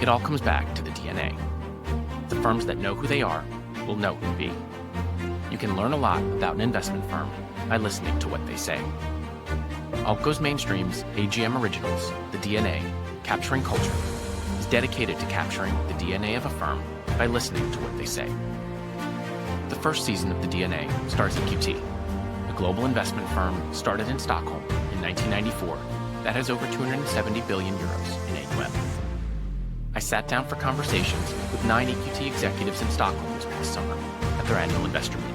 It all comes back to the DNA. The firms that know who they are will know who to be. You can learn a lot about an investment firm by listening to what they say. Alco's Mainstream's AGM Originals, The DNA, Capturing Culture, is dedicated to capturing the DNA of a firm by listening to what they say. The first season of The DNA stars EQT, a global investment firm started in Stockholm in 1994 that has over 270 billion euros in AUM. I sat down for conversations with 9 EQT executives in Stockholm this past summer at their annual investor meeting.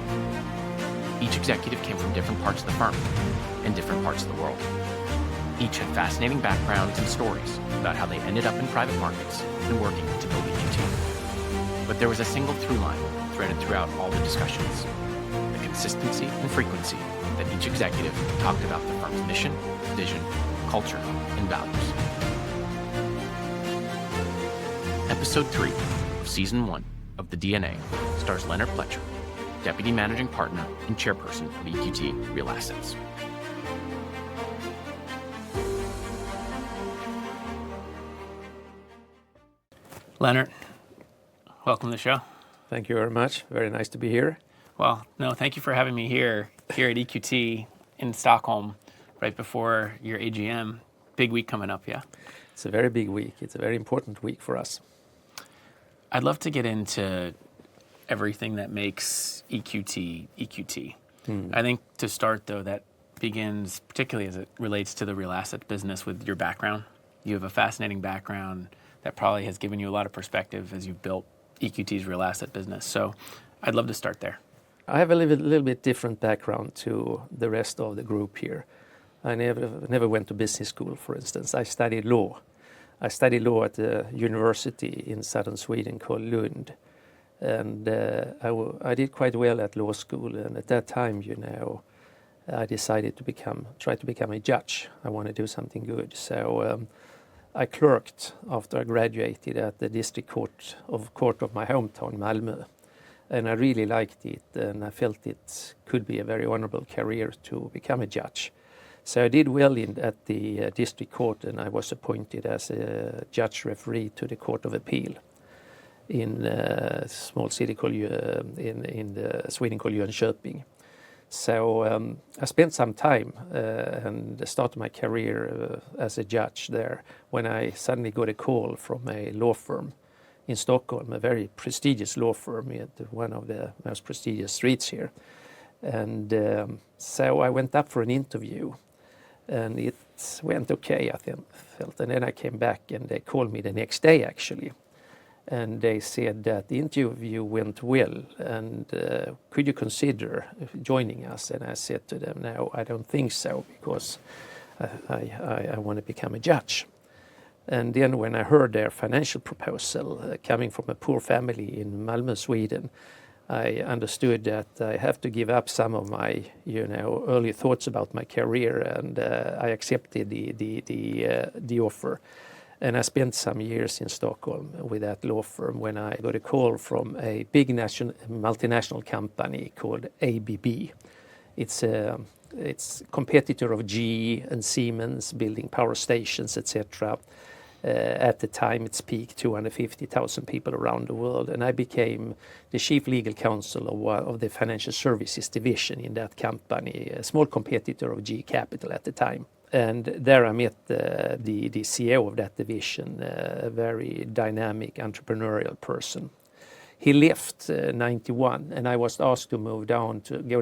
Each executive came from different parts of the firm and different parts of the world. Each had fascinating backgrounds and stories about how they ended up in private markets and working to build EQT. But there was a single through line threaded throughout all the discussions: the consistency and frequency that each executive talked about the firm's mission, vision, culture, and values. Episode 3 of Season 1 of The DNA stars Lennart Blecher, Deputy Managing Partner and Chairperson of EQT Real Assets. Lennart, welcome to the show. Thank you very much. Very nice to be here. Well, no, thank you for having me here at EQT in Stockholm right before your AGM. Big week coming up, yeah? It's a very big week. It's a very important week for us. I'd love to get into everything that makes EQT EQT. I think to start, though, that begins particularly as it relates to the real asset business with your background. You have a fascinating background that probably has given you a lot of perspective as you've built EQT's real asset business. So I'd love to start there. I have a little bit different background to the rest of the group here. I never went to business school, for instance. I studied law. I studied law at a university in southern Sweden called Lund. And I did quite well at law school. And at that time, I decided to try to become a judge. I want to do something good. So I clerked after I graduated at the district court of my hometown, Malmö. And I really liked it, and I felt it could be a very honorable career to become a judge. So I did well at the district court, and I was appointed as a judge referee to the Court of Appeal in a small city called in Sweden called Jönköping. So I spent some time and started my career as a judge there when I suddenly got a call from a law firm in Stockholm, a very prestigious law firm at one of the most prestigious streets here. And so I went up for an interview, and it went okay, I felt. And then I came back, and they called me the next day, actually. And they said that the interview went well, and could you consider joining us? And I said to them, no, I don't think so, because I want to become a judge. And then when I heard their financial proposal coming from a poor family in Malmö, Sweden, I understood that I have to give up some of my, early thoughts about my career, and I accepted the offer. And I spent some years in Stockholm with that law firm when I got a call from a big multinational company called ABB. It's a competitor of GE and Siemens, building power stations, etc. At the time, its peak, 250,000 people around the world. And I became the chief legal counsel of the financial services division in that company, a small competitor of GE Capital at the time. And there I met the CEO of that division, a very dynamic entrepreneurial person. He left 91, and I was asked to go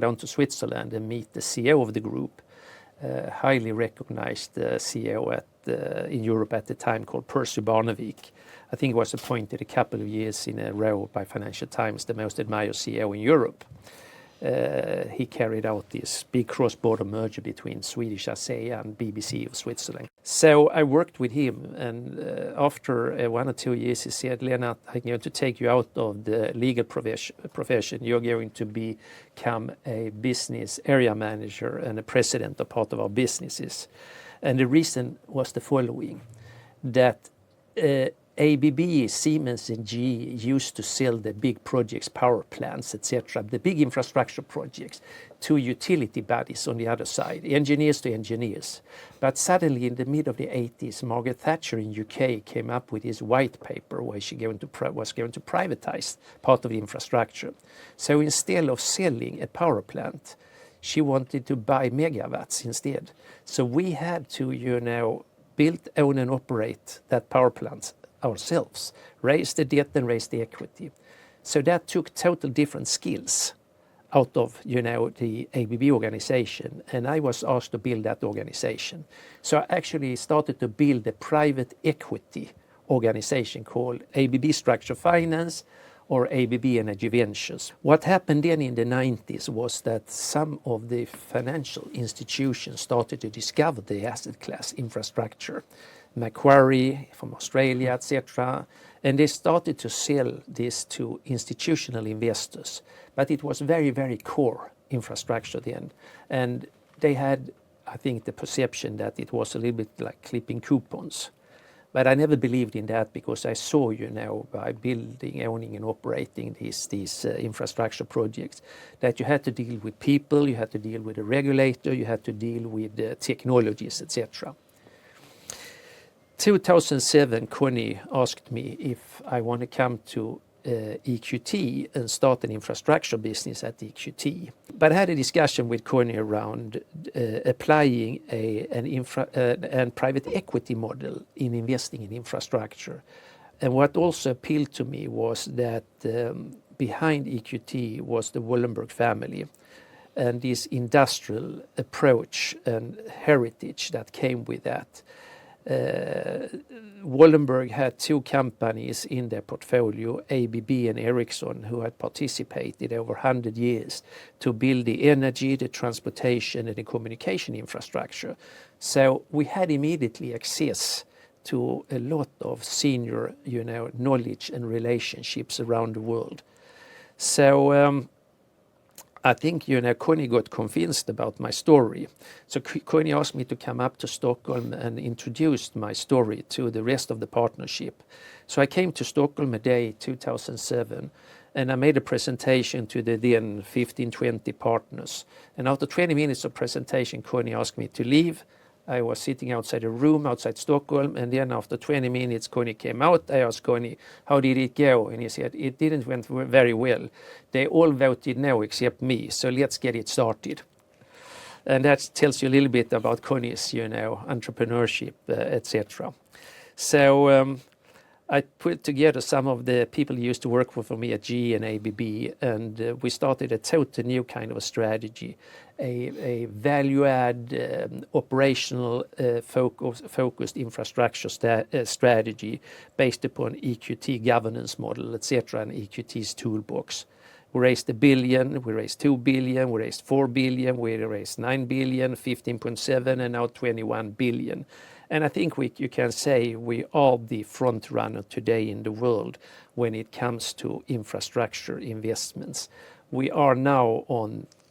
down to Switzerland and meet the CEO of the group, highly recognized CEO in Europe at the time called Percy Barnevik. I think he was appointed a couple of years in a row by Financial Times, the most admired CEO in Europe. He carried out this big cross-border merger between Swedish ASEA and BBC of Switzerland. So I worked with him, and after 1 or 2 years he said, Lennart, I'm going to take you out of the legal profession. You're going to become a business area manager and a president of part of our businesses. And the reason was the following, that ABB, Siemens and GE used to sell the big projects, power plants, etc., the big infrastructure projects to utility bodies on the other side, engineers to engineers. But suddenly in the mid of the 80s, Margaret Thatcher in UK came up with this white paper where she was going to privatize part of the infrastructure. So instead of selling a power plant, she wanted to buy megawatts instead. So we had to, build, own and operate that power plant ourselves, raise the debt and raise the equity. So that took total different skills out of the ABB organization, and I was asked to build that organization. So I actually started to build a private equity organization called ABB Structured Finance or ABB Energy Ventures. What happened then in the 90s was that some of the financial institutions started to discover the asset class infrastructure. Macquarie from Australia, etc. And they started to sell this to institutional investors. But it was very, very core infrastructure then. And they had, I think, the perception that it was a little bit like clipping coupons. But I never believed in that because I saw, by building, owning and operating these infrastructure projects, that you had to deal with people, you had to deal with a regulator, you had to deal with technologies, etc. 2007, Connie asked me if I want to come to EQT and start an infrastructure business at EQT. But I had a discussion with Connie around applying a private equity model in investing in infrastructure. And what also appealed to me was that behind EQT was the Wallenberg family and this industrial approach and heritage that came with that. Wallenberg had two companies in their portfolio, ABB and Ericsson, who had participated over 100 years to build the energy, the transportation and the communication infrastructure. So we had immediately access to a lot of senior, knowledge and relationships around the world. So I think, Connie got convinced about my story. So Connie asked me to come up to Stockholm and introduce my story to the rest of the partnership. So I came to Stockholm a day 2007 and I made a presentation to the then 15, 20 partners. And after 20 minutes of presentation, Connie asked me to leave. I was sitting outside a room outside Stockholm, and then after 20 minutes, Connie came out. I asked Connie, how did it go? And he said, it didn't went very well. They all voted no except me, so let's get it started. And that tells you a little bit about Connie's, entrepreneurship, etc. So I put together some of the people who used to work for me at GE and ABB, and we started a total new kind of a strategy, a value-add, operational focused infrastructure strategy based upon EQT governance model, etc., and EQT's toolbox. We raised $1 billion, we raised $2 billion, we raised $4 billion, we raised $9 billion, 15.7, and now $21 billion. And I think you can say we are the front runner today in the world when it comes to infrastructure investments. We are now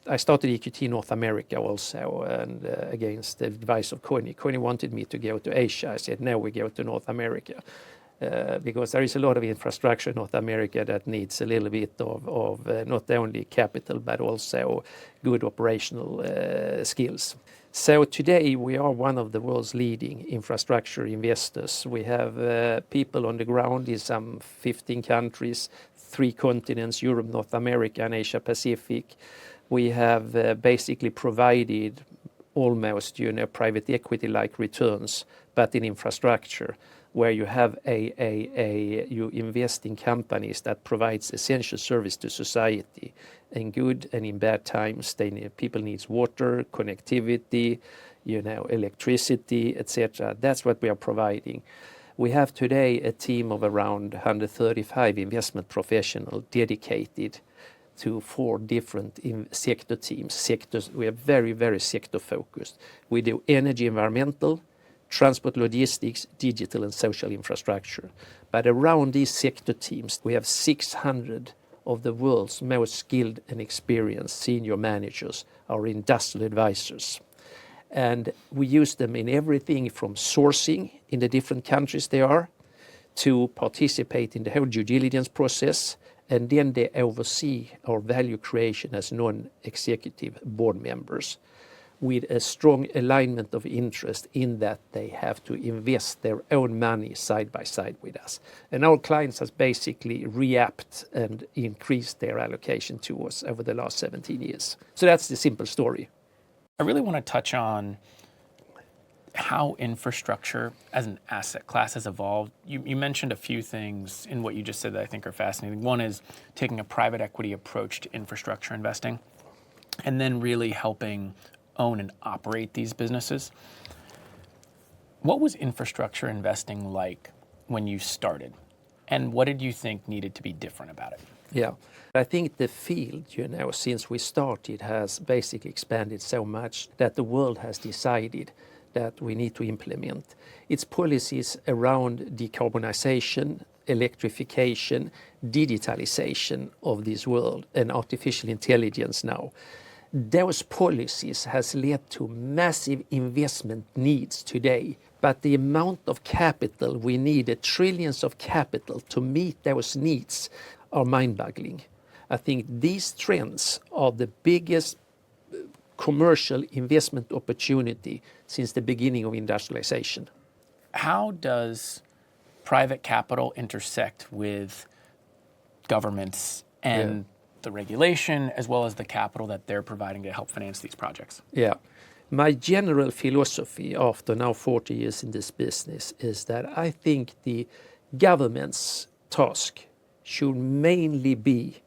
I started EQT North America also, and against the advice of Connie. Connie wanted me to go to Asia. I said, no, we go to North America. Because there is a lot of infrastructure in North America that needs a little bit of not only capital but also good operational skills. So today we are one of the world's leading infrastructure investors. We have people on the ground in some 15 countries, 3 continents, Europe, North America and Asia Pacific. We have basically provided almost private equity-like returns, but in infrastructure, where you have you invest in companies that provides essential service to society in good and in bad times. People need water, connectivity, electricity, etc. That's what we are providing. We have today a team of around 135 investment professionals dedicated to 4 different sector teams. We are very, very sector focused. We do energy, environmental, transport, logistics, digital and social infrastructure. But around these sector teams, we have 600 of the world's most skilled and experienced senior managers, our industrial advisors. And we use them in everything from sourcing in the different countries they are, to participate in the whole due diligence process, and then they oversee our value creation as non-executive board members with a strong alignment of interest in that they have to invest their own money side by side with us. And our clients has basically re-upped and increased their allocation to us over the last 17 years. So that's the simple story. I really want to touch on how infrastructure as an asset class has evolved. You mentioned a few things in what you just said that I think are fascinating. One is taking a private equity approach to infrastructure investing, and then really helping own and operate these businesses. What was infrastructure investing like when you started? And what did you think needed to be different about it? Yeah, I think the field, since we started, has basically expanded so much that the world has decided that we need to implement. It's policies around decarbonization, electrification, digitalization of this world, and artificial intelligence now. Those policies has led to massive investment needs today, but the amount of capital we need, the trillions of capital to meet those needs, are mind-boggling. I think these trends are the biggest commercial investment opportunity since the beginning of industrialization. How does private capital intersect with governments and the regulation, as well as the capital that they're providing to help finance these projects? Yeah. My general philosophy after now 40 years in this business is that I think the government's task should mainly be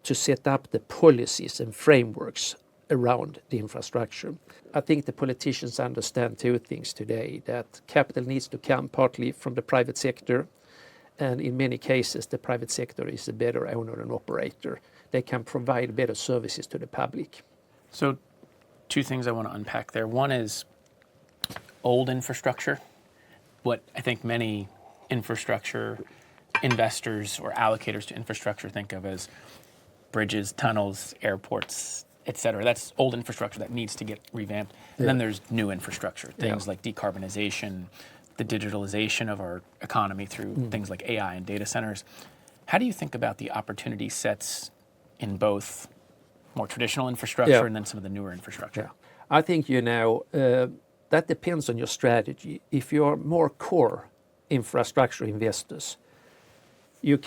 to set up the policies and frameworks around the infrastructure. I think the politicians understand two things today, that capital needs to come partly from the private sector, and in many cases the private sector is a better owner and operator. They can provide better services to the public. So two things I want to unpack there. One is old infrastructure, what I think many infrastructure investors or allocators to infrastructure think of as bridges, tunnels, airports, et cetera. That's old infrastructure that needs to get revamped. And then there's new infrastructure, things like decarbonization, the digitalization of our economy through things like AI and data centers. How do you think about the opportunity sets in both more traditional infrastructure and then some of the newer infrastructure? I think, that depends on your strategy. If you're more core infrastructure investors, you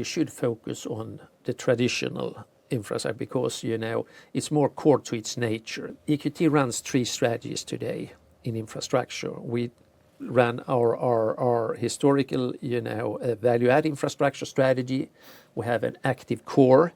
should focus on the traditional infrastructure because, it's more core to its nature. EQT runs 3 strategies today in infrastructure. We run our historical, value-add infrastructure strategy. We have an active core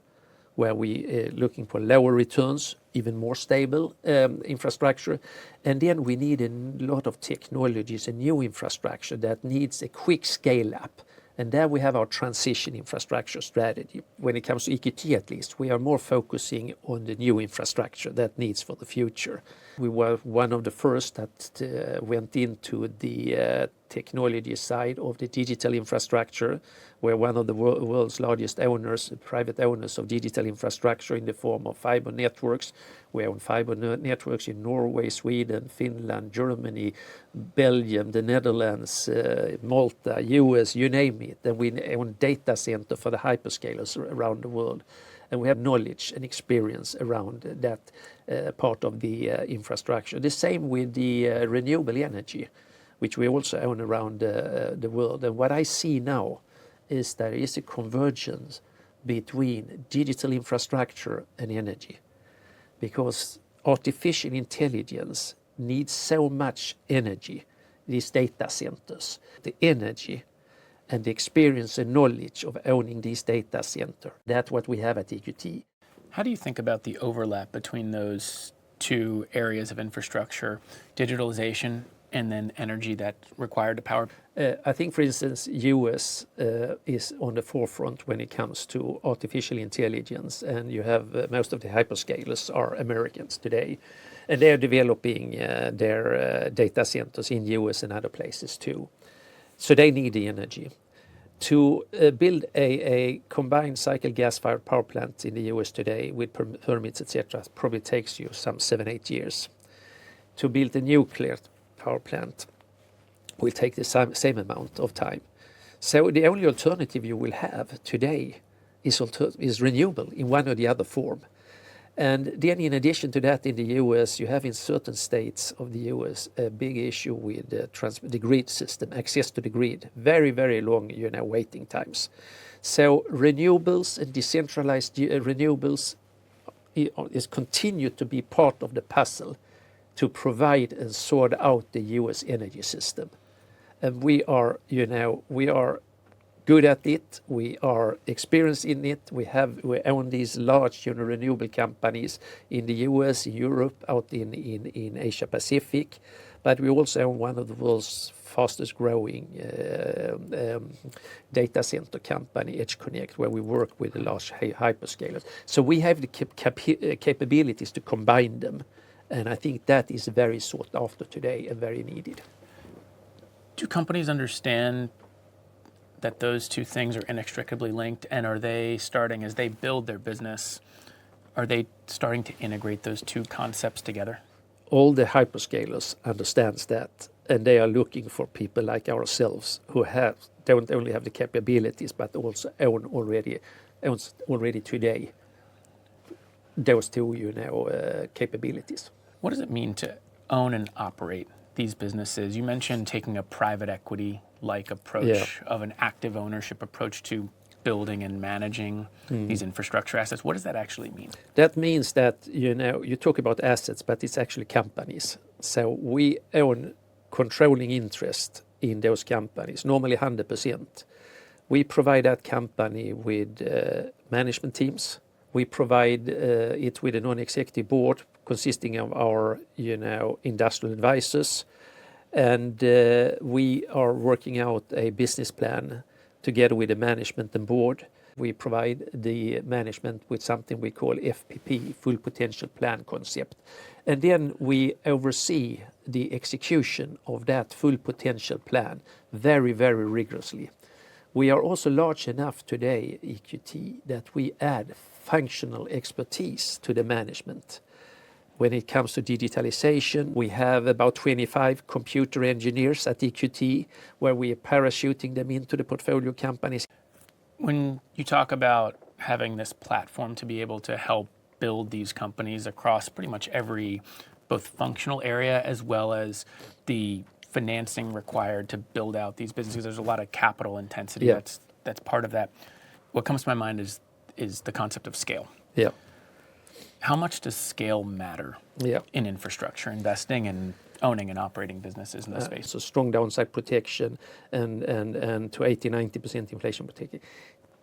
where we looking for lower returns, even more stable infrastructure. And then we need a lot of technologies and new infrastructure that needs a quick scale up. And there we have our transition infrastructure strategy. When it comes to EQT at least, we are more focusing on the new infrastructure that needs for the future. We were one of the first that went into the technology side of the digital infrastructure. We're one of the world's largest owners, private owners of digital infrastructure in the form of fiber networks. We own fiber networks in Norway, Sweden, Finland, Germany, Belgium, the Netherlands, Malta, US, you name it. And we own data center for the hyperscalers around the world. And we have knowledge and experience around that part of the infrastructure. The same with the renewable energy, which we also own around the world. And what I see now is there is a convergence between digital infrastructure and energy, because artificial intelligence needs so much energy, these data centers. The energy and the experience and knowledge of owning these data centers, that's what we have at EQT. How do you think about the overlap between those two areas of infrastructure, digitalization and then energy that's required to power? I think, for instance, US is on the forefront when it comes to artificial intelligence, and you have most of the hyperscalers are Americans today, and they're developing their data centers in US and other places too. So they need the energy. To build a combined cycle gas-fired power plant in the US today with permits, etc., probably takes you some 7-8 years. To build a nuclear power plant will take the same amount of time. So the only alternative you will have today is renewable in one or the other form. And then in addition to that, in the US, you have in certain states of the US a big issue with the grid system, access to the grid, very, very long waiting times. So renewables and decentralized renewables is continued to be part of the puzzle to provide and sort out the US energy system. And we are good at it. We are experienced in it. We own these large renewable companies in the US, in Europe, out in Asia Pacific. But we also own one of the world's fastest growing data center company, EdgeConnect, where we work with the large hyperscalers. So we have the capabilities to combine them. And I think that is very sought after today and very needed. Do companies understand that those two things are inextricably linked, and are they starting, as they build their business, are they starting to integrate those two concepts together? All the hyperscalers understands that, and they are looking for people like ourselves who don't only have the capabilities but also own already today those two capabilities. What does it mean to own and operate these businesses? You mentioned taking a private equity-like approach of an active ownership approach to building and managing these infrastructure assets. What does that actually mean? That means that, you talk about assets, but it's actually companies. So we own controlling interest in those companies, normally 100%. We provide that company with management teams. We provide it with a non-executive board consisting of our, industrial advisors. And we are working out a business plan together with the management and board. We provide the management with something we call FPP, Full Potential Plan concept. And then we oversee the execution of that full potential plan very, very rigorously. We are also large enough today, EQT, that we add functional expertise to the management. When it comes to digitalization, we have about 25 computer engineers at EQT, where we are parachuting them into the portfolio companies. When you talk about having this platform to be able to help build these companies across pretty much every both functional area as well as the financing required to build out these businesses, there's a lot of capital intensity that's part of that. What comes to my mind is the concept of scale. Yeah. How much does scale matter in infrastructure investing and owning and operating businesses in this space? So strong downside protection and to 80-90% inflation protection.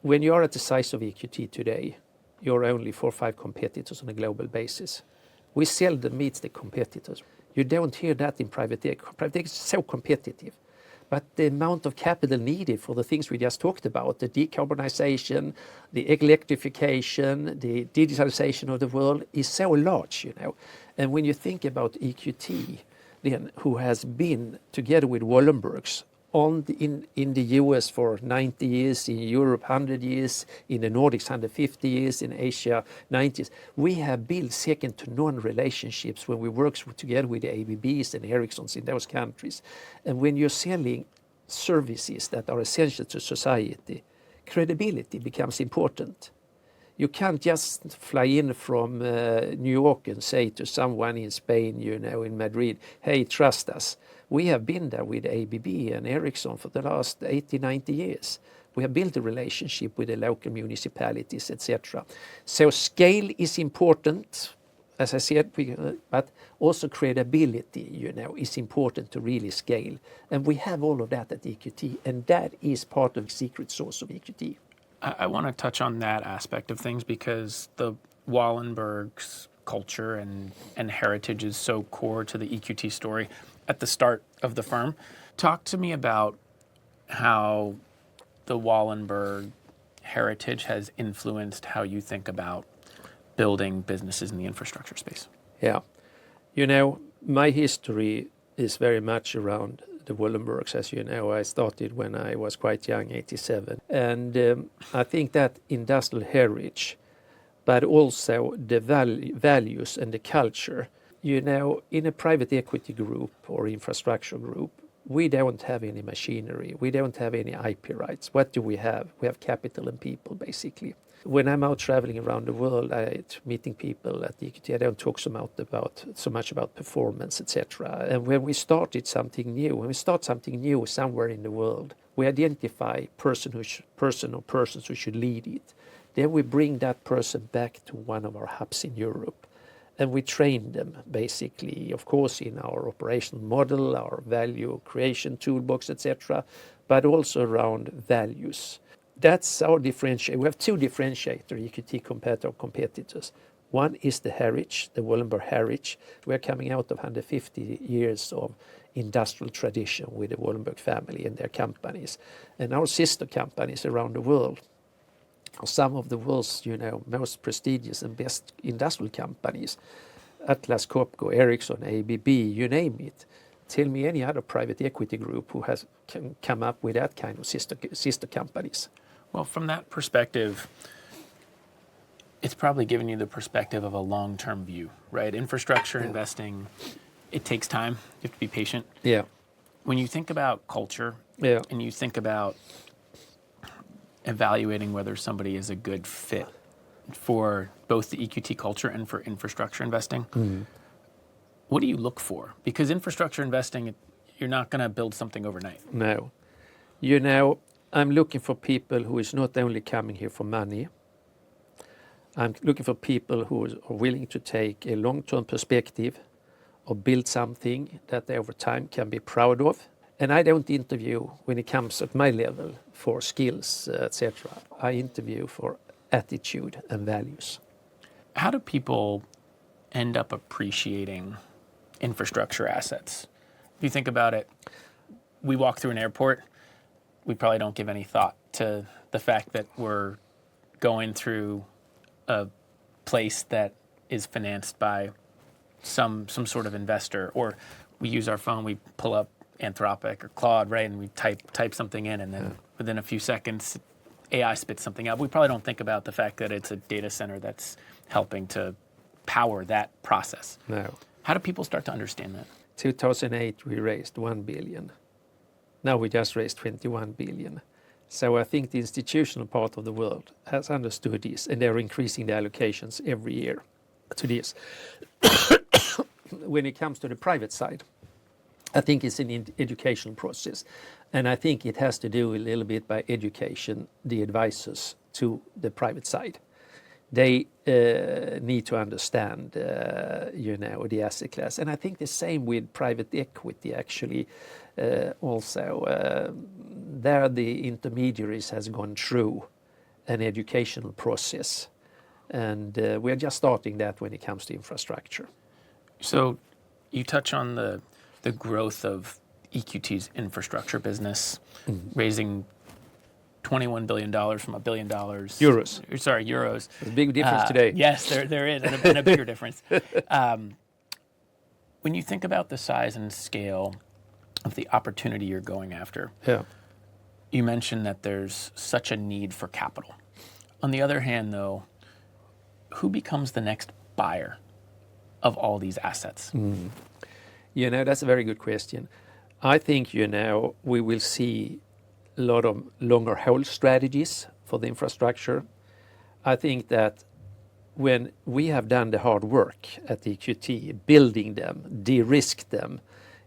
When you are at the size of EQT today, you're only 4 or 5 competitors on a global basis. We seldom meet the competitors. You don't hear that in private equity. Private equity is so competitive. But the amount of capital needed for the things we just talked about, the decarbonization, the electrification, the digitalization of the world is so large, And when you think about EQT, then, who has been together with Wallenbergs in the US for 90 years, in Europe 100 years, in the Nordics 150 years, in Asia 90 years. We have built second to none relationships when we work together with the ABBs and Ericssons in those countries. And when you're selling services that are essential to society, credibility becomes important. You can't just fly in from New York and say to someone in Spain, in Madrid, hey, trust us. We have been there with ABB and Ericsson for the last 80, 90 years. We have built a relationship with the local municipalities, etc. So scale is important, as I said, but also credibility, is important to really scale. And we have all of that at EQT, and that is part of the secret sauce of EQT. I want to touch on that aspect of things because the Wallenberg's culture and heritage is so core to the EQT story at the start of the firm. Talk to me about how the Wallenberg heritage has influenced how you think about building businesses in the infrastructure space. Yeah. My history is very much around the Wallenbergs, as you know. I started when I was quite young, 87. And I think that industrial heritage, but also the values and the culture, in a private equity group or infrastructure group, We don't have any machinery. We don't have any IP rights. What do we have? We have capital and people, basically. When I'm out traveling around the world, meeting people at the EQT, I don't talk so much about performance, etc. And when we start something new somewhere in the world, we identify person or persons who should lead it. Then we bring that person back to one of our hubs in Europe. And we train them, basically, of course, in our operational model, our value creation toolbox, etc., but also around values. That's our differentiator. We have two differentiators, EQT, compared to our competitors. One is the heritage, the Wallenberg heritage. We're coming out of 150 years of industrial tradition with the Wallenberg family and their companies. And our sister companies around the world are some of the world's, most prestigious and best industrial companies. Atlas Copco, Ericsson, ABB, you name it. Tell me any other private equity group who can come up with that kind of sister companies. Well, from that perspective, it's probably given you the perspective of a long-term view, right? Infrastructure investing, it takes time. You have to be patient. Yeah. When you think about culture and you think about evaluating whether somebody is a good fit for both the EQT culture and for infrastructure investing, what do you look for? Because infrastructure investing, you're not going to build something overnight. No. I'm looking for people who is not only coming here for money. I'm looking for people who are willing to take a long-term perspective or build something that they over time can be proud of. And I don't interview, when it comes at my level, for skills, etc. I interview for attitude and values. How do people end up appreciating infrastructure assets? If you think about it, we walk through an airport, we probably don't give any thought to the fact that we're going through a place that is financed by some sort of investor, or we use our phone, we pull up Anthropic or Claude, right, and we type something in, and then within a few seconds, AI spits something out. We probably don't think about the fact that it's a data center that's helping to power that process. No. How do people start to understand that? 2008, we raised 1 billion. Now we just raised 21 billion. So I think the institutional part of the world has understood this, and they're increasing the allocations every year to this. When it comes to the private side, I think it's an educational process. And I think it has to do a little bit by education, the advisors to the private side. They need to understand, the asset class. And I think the same with private equity, actually. Also, there the intermediaries has gone through an educational process. And we're just starting that when it comes to infrastructure. So you touch on the growth of EQT's infrastructure business, raising $21 billion from $1 billion. Euros. Sorry, euros. There's a big difference today. Yes, there is, and a bigger difference. When you think about the size and scale of the opportunity you're going after, you mentioned that there's such a need for capital. On the other hand, though, who becomes the next buyer of all these assets? That's a very good question. I think, we will see a lot of longer hold strategies for the infrastructure. I think that when we have done the hard work at the EQT, building them, de-risk them,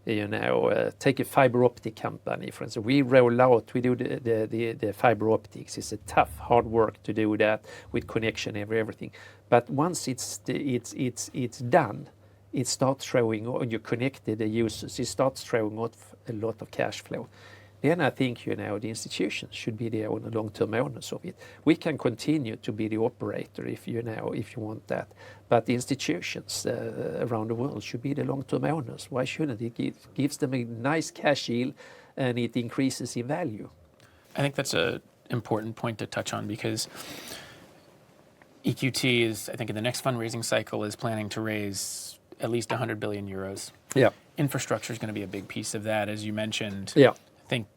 take a fiber optic company, for instance. We roll out, we do the fiber optics. It's a tough, hard work to do that with connection and everything. But once it's done, it starts showing, and you connected the users, it starts showing off a lot of cash flow. Then I think, the institutions should be the long-term owners of it. We can continue to be the operator if you want that. But the institutions around the world should be the long-term owners. Why shouldn't it? It gives them a nice cash yield and it increases in value. I think that's an important point to touch on, because EQT is, I think in the next fundraising cycle, is planning to raise at least 100 billion euros. Yeah. Infrastructure is going to be a big piece of that, as you mentioned. Yeah. I think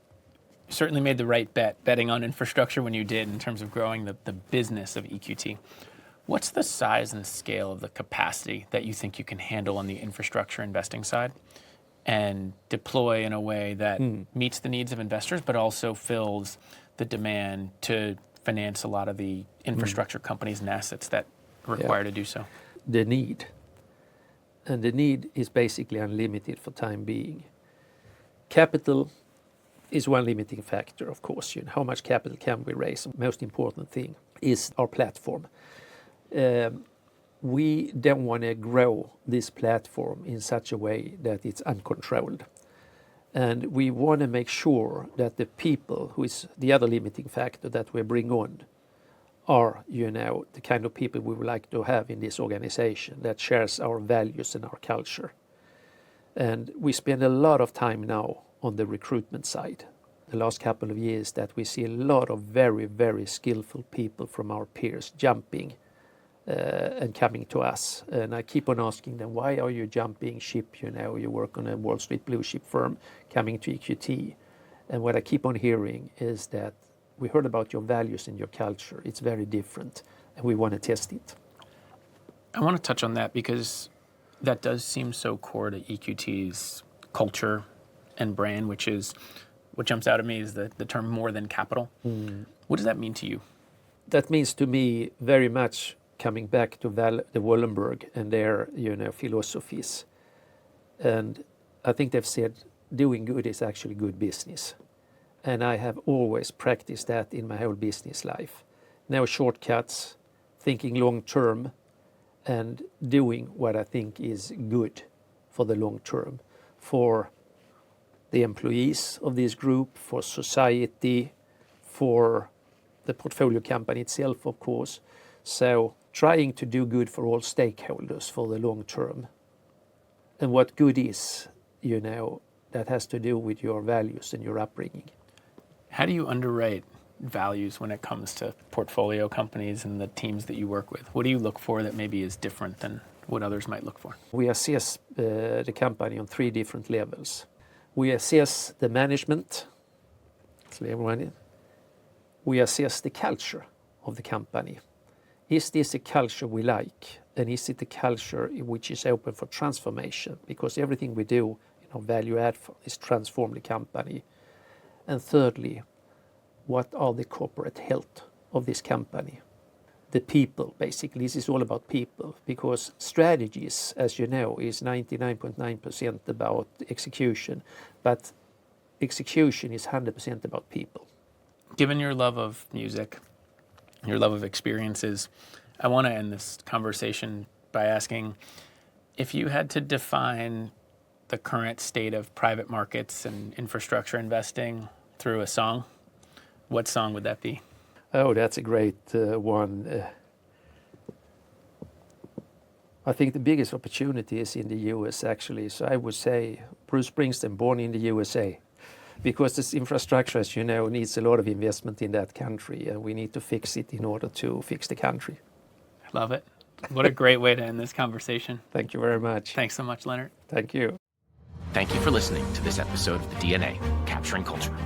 you certainly made the right bet betting on infrastructure when you did in terms of growing the business of EQT. What's the size and scale of the capacity that you think you can handle on the infrastructure investing side? and deploy in a way that meets the needs of investors, but also fills the demand to finance a lot of the infrastructure companies and assets that require to do so? The need. And the need is basically unlimited for time being. Capital is one limiting factor, of course. How much capital can we raise? The most important thing is our platform. We don't want to grow this platform in such a way that it's uncontrolled. And we want to make sure that the people, who is the other limiting factor that we bring on, are, the kind of people we would like to have in this organization that shares our values and our culture. And we spend a lot of time now on the recruitment side. The last couple of years that we see a lot of very, very skillful people from our peers jumping and coming to us. And I keep on asking them, why are you jumping ship? You work on a Wall Street blue chip firm, coming to EQT. And what I keep on hearing is that we heard about your values and your culture. It's very different, and we want to test it. I want to touch on that because that does seem so core to EQT's culture and brand, which is, what jumps out at me is the term more than capital. What does that mean to you? That means to me very much coming back to the Wallenberg and their philosophies. And I think they've said doing good is actually good business. And I have always practiced that in my whole business life. No shortcuts, thinking long term, and doing what I think is good for the long term, for the employees of this group, for society, for the portfolio company itself, of course. So trying to do good for all stakeholders for the long term. And what good is, that has to do with your values and your upbringing. How do you underwrite values when it comes to portfolio companies and the teams that you work with? What do you look for that maybe is different than what others might look for? We assess the company on 3 different levels. We assess the management. We assess the culture of the company. Is this a culture we like? And is it a culture which is open for transformation? Because everything we do, value add is transform the company. And thirdly, what are the corporate health of this company? The people, basically. This is all about people, because strategies, as you know, is 99.9% about execution, but execution is 100% about people. Given your love of music, your love of experiences, I want to end this conversation by asking, if you had to define the current state of private markets and infrastructure investing through a song, what song would that be? Oh, that's a great one. I think the biggest opportunity is in the US, actually. So I would say Bruce Springsteen, Born in the USA, because this infrastructure, as you know, needs a lot of investment in that country, and we need to fix it in order to fix the country. I love it. What a great way to end this conversation. Thank you very much. Thanks so much, Lennart. Thank you. Thank you for listening to this episode of The DNA, Capturing Culture.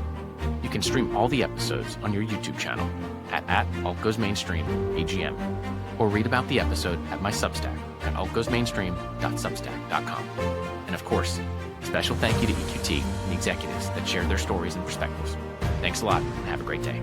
You can stream all the episodes on your YouTube channel at altgoesmainstream, AGM, or read about the episode at my Substack at altgoesmainstream.substack.com. And of course, special thank you to EQT and the executives that shared their stories and perspectives. Thanks a lot, and have a great day.